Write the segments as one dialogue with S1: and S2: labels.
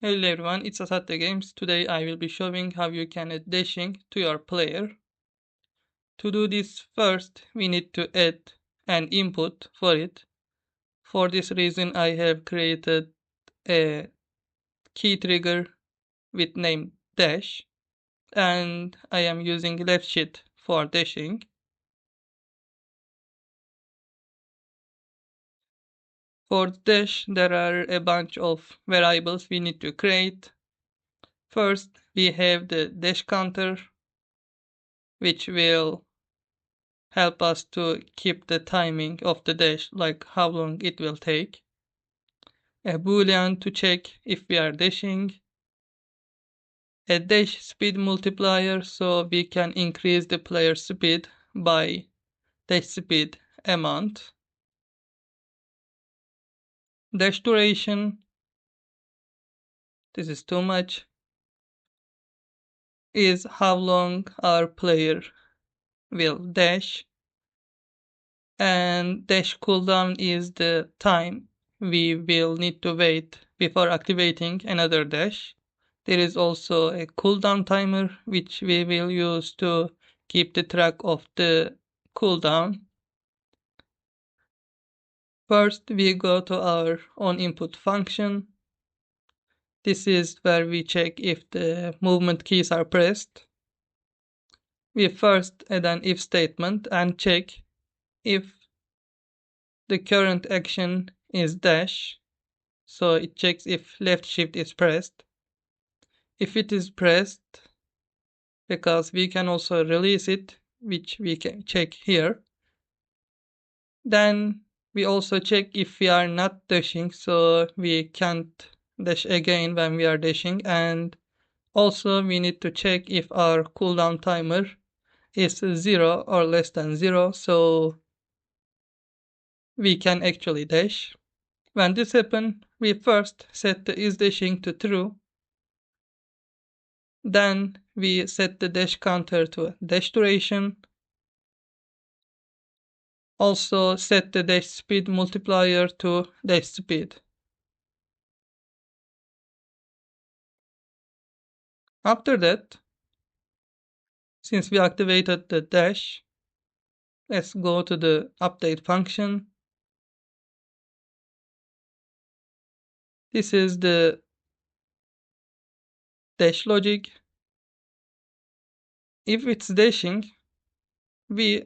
S1: Hello everyone, it's Asatte Games. Today I will be showing how you can add dashing to your player. To do this, first we need to add an input for it. For this reason I have created a key trigger with name dash, and I am using left shift for dashing. For dash there are a bunch of variables we need to create. First we have the dash counter, which will help us to keep the timing of the dash, like how long it will take. A boolean to check if we are dashing. A dash speed multiplier, so we can increase the player speed by dash speed amount. Dash duration, this is too much, is how long our player will dash. And dash cooldown is the time we will need to wait before activating another dash. There is also a cooldown timer which we will use to keep the track of the cooldown. First we go to our onInput function. This is where we check if the movement keys are pressed. We first add an if statement and check if the current action is dash, so it checks if left shift is pressed. If it is pressed, because we can also release it, which we can check here, then we also check if we are not dashing, so we can't dash again when we are dashing. And also we need to check if our cooldown timer is 0 or less than 0, so we can actually dash. When this happens, we first set the isDashing to true. Then we set the dash counter to dash duration. Also set the dash speed multiplier to dash speed. After that, since we activated the dash, let's go to the update function. This is the dash logic. If it's dashing, we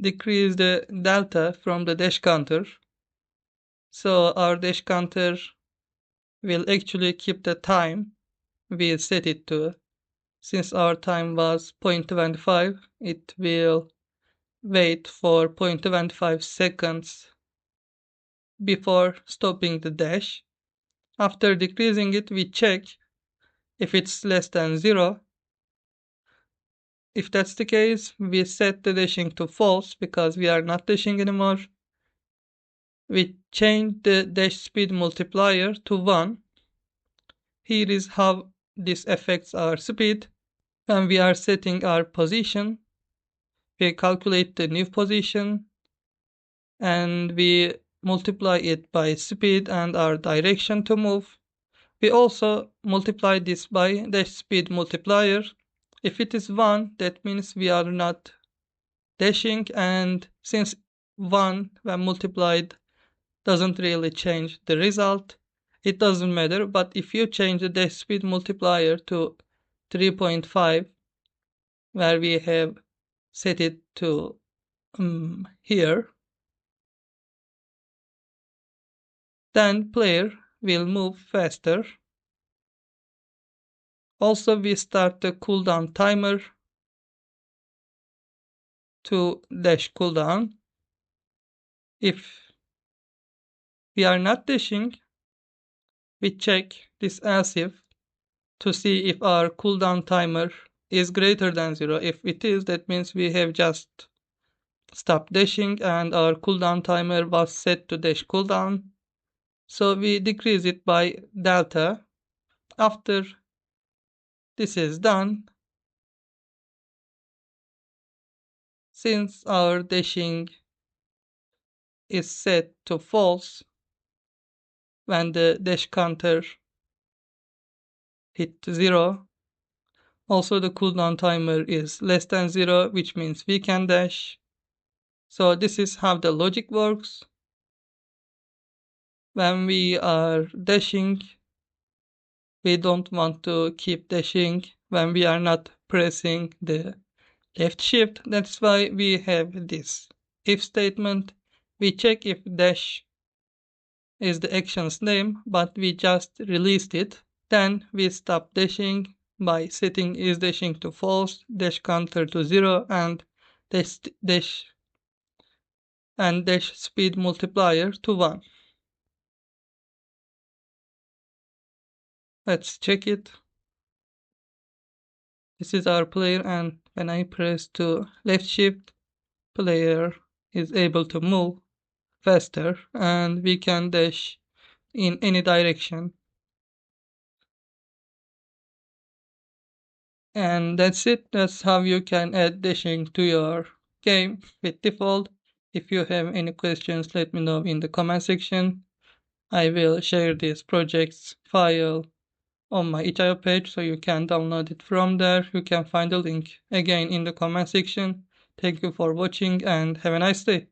S1: decrease the delta from the dash counter. So our dash counter will actually keep the time we set it to. Since our time was 0.25, it will wait for 0.25 seconds before stopping the dash. After decreasing it, we check if it's less than 0. If that's the case, we set the dashing to false because we are not dashing anymore. We change the dash speed multiplier to 1. Here is how this affects our speed. When we are setting our position, we calculate the new position and we multiply it by speed and our direction to move. We also multiply this by dash speed multiplier. If it is 1, that means we are not dashing, and since 1 when multiplied doesn't really change the result, it doesn't matter. But if you change the dash speed multiplier to 3.5, where we have set it to here, then player will move faster. Also, we start the cooldown timer to dash cooldown. If we are not dashing, we check this else if to see if our cooldown timer is greater than 0. If it is, that means we have just stopped dashing and our cooldown timer was set to dash cooldown. So we decrease it by delta. After this is done, since our dashing is set to false when the dash counter hit 0. Also, the cooldown timer is less than 0, which means we can dash. So this is how the logic works. When we are dashing, we don't want to keep dashing when we are not pressing the left shift. That's why we have this if statement. We check if dash is the action's name, but we just released it. Then we stop dashing by setting is dashing to false, dash counter to 0, and dash speed multiplier to 1. Let's check it. This is our player, and when I press to left shift, player is able to move faster, and we can dash in any direction. And that's it. That's how you can add dashing to your game with Defold. If you have any questions, let me know in the comment section. I will share this project's file on my itch.io page, so you can download it from there. You can find the link again in the comment section. Thank you for watching and have a nice day.